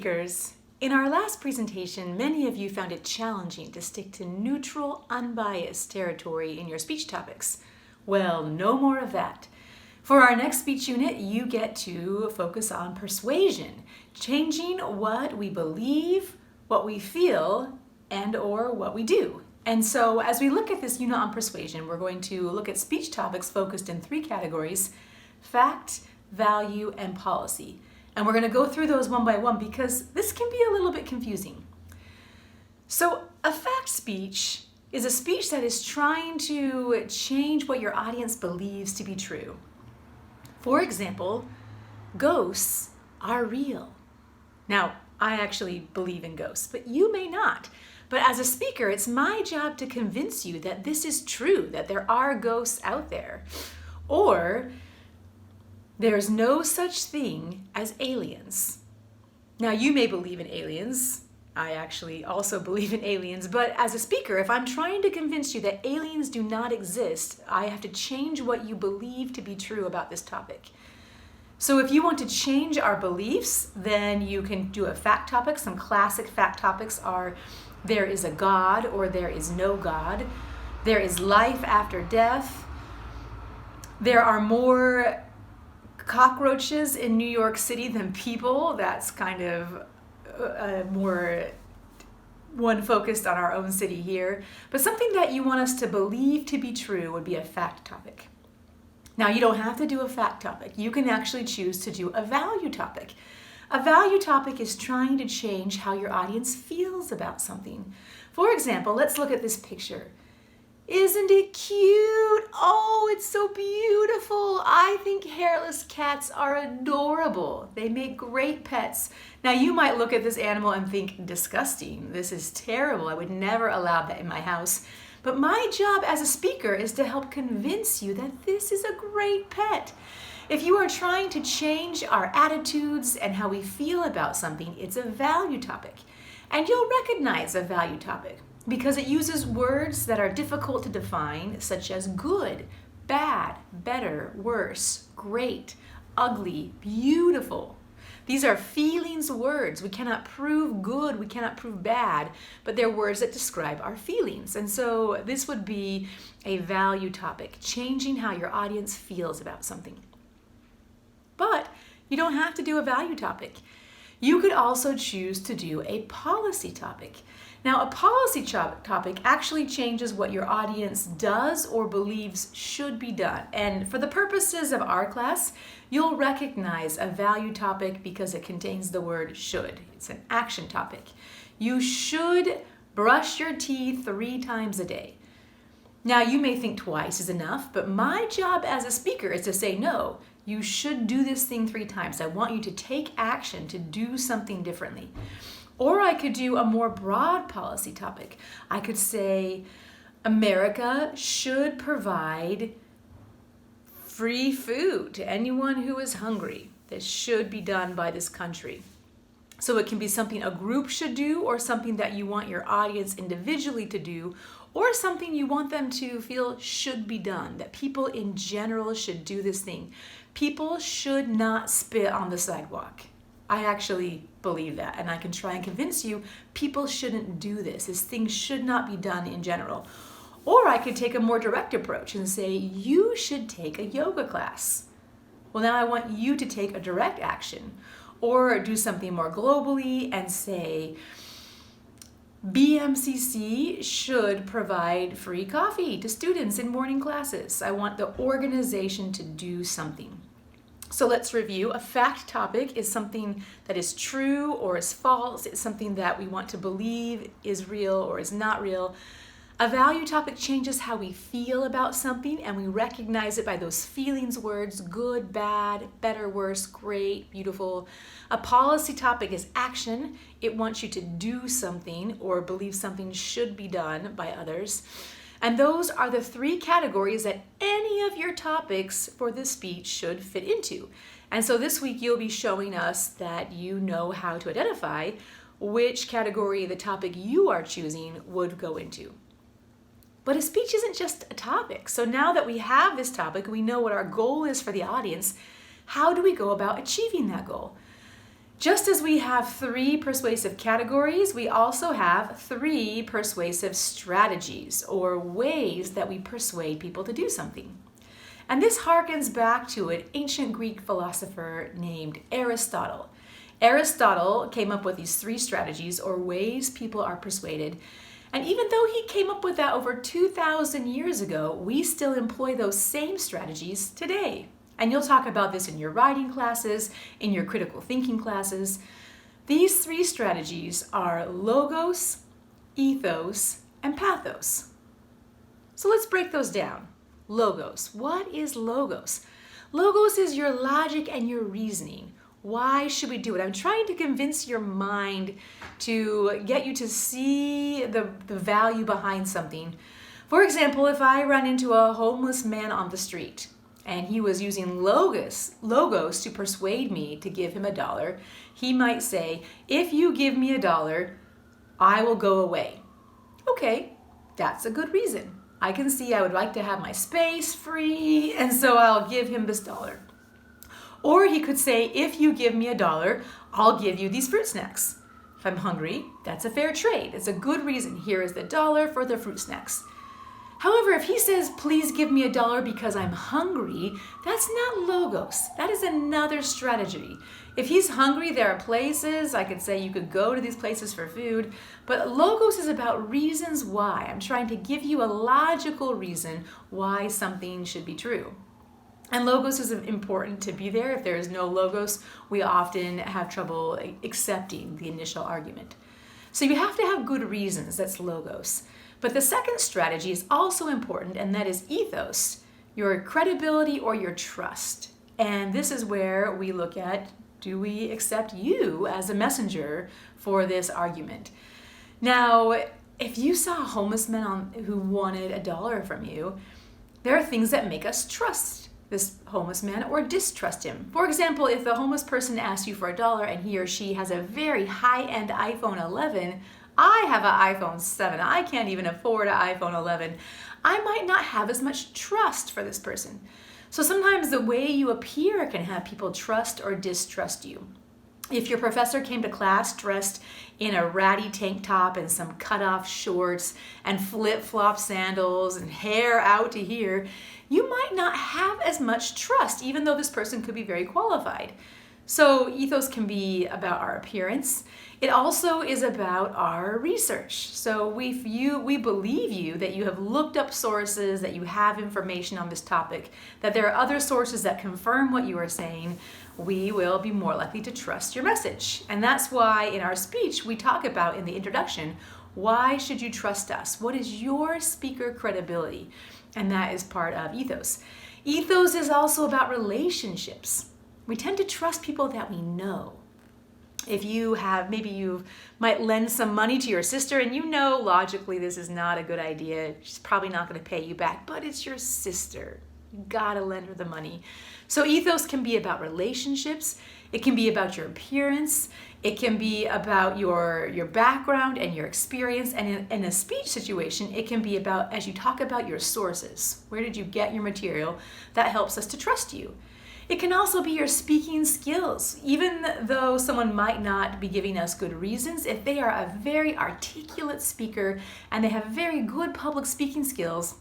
speakers. In our last presentation, many of you found it challenging to stick to neutral, unbiased territory in your speech topics. Well, no more of that. For our next speech unit, you get to focus on persuasion, changing what we believe, what we feel, and/or what we do. And so as we look at this unit on persuasion, we're going to look at speech topics focused in three categories: fact, value, and policy. And we're going to go through those one by one because this can be a little bit confusing. So a fact speech is a speech that is trying to change what your audience believes to be true. For example, ghosts are real. Now, I actually believe in ghosts, but you may not. But as a speaker, it's my job to convince you that this is true, that there are ghosts out there. Or there's no such thing as aliens. Now, you may believe in aliens. I actually also believe in aliens. But as a speaker, if I'm trying to convince you that aliens do not exist, I have to change what you believe to be true about this topic. So if you want to change our beliefs, then you can do a fact topic. Some classic fact topics are: there is a God or there is no God. There is life after death. There are more cockroaches in New York City than people. That's kind of more one focused on our own city here. But something that you want us to believe to be true would be a fact topic. Now, you don't have to do a fact topic. You can actually choose to do a value topic. A value topic is trying to change how your audience feels about something. For example, let's look at this picture. Isn't it cute? Oh, it's so beautiful. I think hairless cats are adorable. They make great pets. Now, you might look at this animal and think, disgusting. This is terrible. I would never allow that in my house. But my job as a speaker is to help convince you that this is a great pet. If you are trying to change our attitudes and how we feel about something, it's a value topic. And you'll recognize a value topic because it uses words that are difficult to define, such as good, bad, better, worse, great, ugly, beautiful. These are feelings words. We cannot prove good, we cannot prove bad, but they're words that describe our feelings. And so this would be a value topic, changing how your audience feels about something. But you don't have to do a value topic. You could also choose to do a policy topic. Now, a policy topic actually changes what your audience does or believes should be done. And for the purposes of our class, you'll recognize a value topic because it contains the word should. It's an action topic. You should brush your teeth 3 times a day. Now, you may think twice is enough, but my job as a speaker is to say, no, you should do this thing 3 times. I want you to take action to do something differently. Or I could do a more broad policy topic. I could say, America should provide free food to anyone who is hungry. This should be done by this country. So it can be something a group should do, or something that you want your audience individually to do, or something you want them to feel should be done, that people in general should do this thing. People should not spit on the sidewalk. I actually believe that, and I can try and convince you people shouldn't do this. This thing should not be done in general. Or I could take a more direct approach and say, you should take a yoga class. Well, now I want you to take a direct action. Or do something more globally and say, BMCC should provide free coffee to students in morning classes. I want the organization to do something. So let's review. A fact topic is something that is true or is false. It's something that we want to believe is real or is not real. A value topic changes how we feel about something, and we recognize it by those feelings words: good, bad, better, worse, great, beautiful. A policy topic is action. It wants you to do something or believe something should be done by others. And those are the 3 categories that any of your topics for this speech should fit into. And so this week you'll be showing us that you know how to identify which category the topic you are choosing would go into. But a speech isn't just a topic. So now that we have this topic, we know what our goal is for the audience. How do we go about achieving that goal? Just as we have 3 persuasive categories, we also have 3 persuasive strategies or ways that we persuade people to do something. And this harkens back to an ancient Greek philosopher named Aristotle. Aristotle came up with these 3 strategies or ways people are persuaded. And even though he came up with that over 2,000 years ago, we still employ those same strategies today. And you'll talk about this in your writing classes, in your critical thinking classes. These 3 strategies are logos, ethos, and pathos. So let's break those down. Logos. What is logos? Logos is your logic and your reasoning. Why should we do it? I'm trying to convince your mind to get you to see the value behind something. For example, if I run into a homeless man on the street, and he was using logos to persuade me to give him $1, he might say, if you give me $1, I will go away. Okay, that's a good reason. I can see I would like to have my space free, and so I'll give him this $1. Or he could say, if you give me $1, I'll give you these fruit snacks. If I'm hungry, that's a fair trade. It's a good reason. Here is the $1 for the fruit snacks. However, if he says, please give me $1 because I'm hungry, that's not logos. That is another strategy. If he's hungry, there are places, I could say you could go to these places for food, but logos is about reasons why. I'm trying to give you a logical reason why something should be true. And logos is important to be there. If there is no logos, we often have trouble accepting the initial argument. So you have to have good reasons, that's logos. But the second strategy is also important, and that is ethos, your credibility or your trust. And this is where we look at, do we accept you as a messenger for this argument? Now, if you saw a homeless man who wanted $1 from you, there are things that make us trust this homeless man or distrust him. For example, if the homeless person asks you for $1 and he or she has a very high-end iPhone 11, I have an iPhone 7. I can't even afford an iPhone 11. I might not have as much trust for this person. So sometimes the way you appear can have people trust or distrust you. If your professor came to class dressed in a ratty tank top and some cut-off shorts and flip-flop sandals and hair out to here, you might not have as much trust, even though this person could be very qualified. So ethos can be about our appearance. It also is about our research. So we believe you that you have looked up sources, that you have information on this topic, that there are other sources that confirm what you are saying, we will be more likely to trust your message. And that's why in our speech we talk about in the introduction, why should you trust us? What is your speaker credibility? And that is part of ethos. Ethos is also about relationships. We tend to trust people that we know. If maybe you might lend some money to your sister and you know logically this is not a good idea. She's probably not going to pay you back, but it's your sister. You gotta lend her the money. So ethos can be about relationships. It can be about your appearance. It can be about your background and your experience. And in a speech situation, it can be about, as you talk about your sources, where did you get your material? That helps us to trust you. It can also be your speaking skills. Even though someone might not be giving us good reasons, if they are a very articulate speaker and they have very good public speaking skills,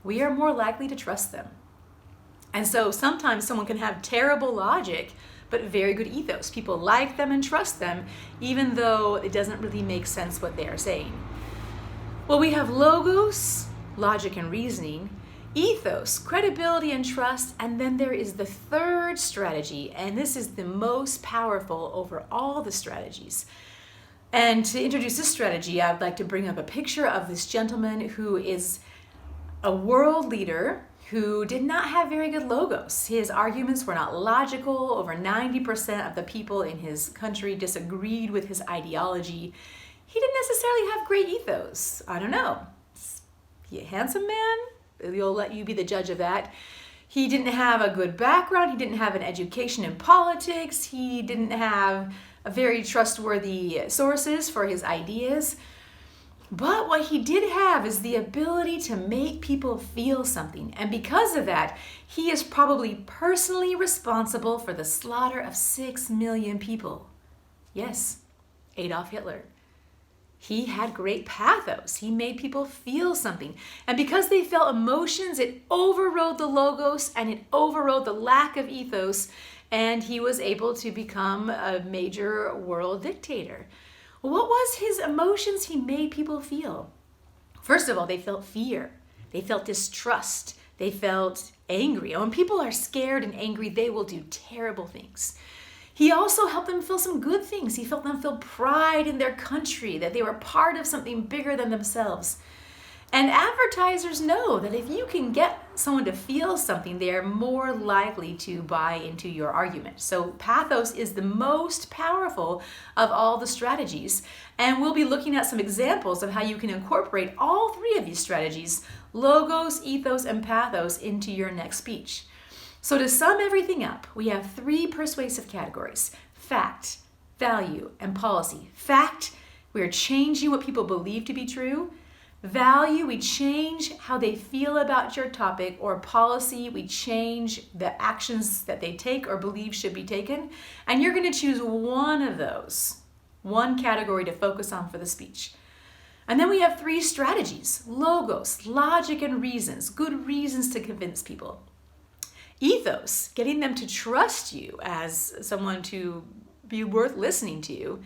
we are more likely to trust them. And so sometimes someone can have terrible logic, but very good ethos. People like them and trust them, even though it doesn't really make sense what they are saying. Well, we have logos, logic and reasoning, ethos, credibility and trust, and then there is the third strategy, and this is the most powerful over all the strategies. And to introduce this strategy, I'd like to bring up a picture of this gentleman who is a world leader who did not have very good logos. His arguments were not logical. Over 90% of the people in his country disagreed with his ideology. He didn't necessarily have great ethos. I don't know. Is he a handsome man? We'll let you be the judge of that. He didn't have a good background. He didn't have an education in politics. He didn't have a very trustworthy sources for his ideas. But what he did have is the ability to make people feel something. And because of that, he is probably personally responsible for the slaughter of 6 million people. Yes, Adolf Hitler. He had great pathos. He made people feel something. And because they felt emotions, it overrode the logos and it overrode the lack of ethos, and he was able to become a major world dictator. What was his emotions he made people feel? First of all, they felt fear. They felt distrust. They felt angry. When people are scared and angry, they will do terrible things. He also helped them feel some good things. He felt them feel pride in their country, that they were part of something bigger than themselves. And advertisers know that if you can get someone to feel something, they are more likely to buy into your argument. So pathos is the most powerful of all the strategies. And we'll be looking at some examples of how you can incorporate all three of these strategies, logos, ethos, and pathos, into your next speech. So to sum everything up, we have three persuasive categories: fact, value, and policy. Fact, we're changing what people believe to be true. Value, we change how they feel about your topic. Or policy, we change the actions that they take or believe should be taken. And you're going to choose one of those, one category to focus on for the speech. And then we have three strategies: logos, logic and reasons, good reasons to convince people. Ethos, getting them to trust you as someone to be worth listening to.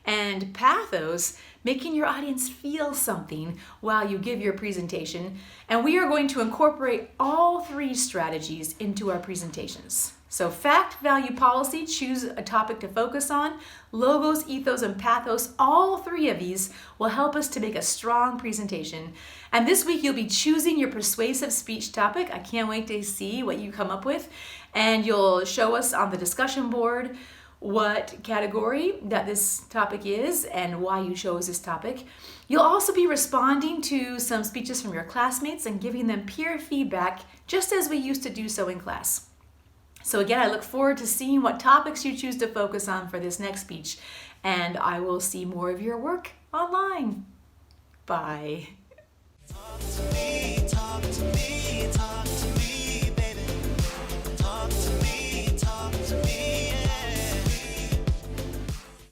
And pathos, making your audience feel something while you give your presentation. And we are going to incorporate all three strategies into our presentations. So fact, value, policy, choose a topic to focus on. Logos, ethos, and pathos, all three of these will help us to make a strong presentation. And this week you'll be choosing your persuasive speech topic. I can't wait to see what you come up with. And you'll show us on the discussion board what category that this topic is and why you chose this topic. You'll also be responding to some speeches from your classmates and giving them peer feedback, just as we used to do so in class. So again, I look forward to seeing what topics you choose to focus on for this next speech, and I will see more of your work online. Bye. Talk to me.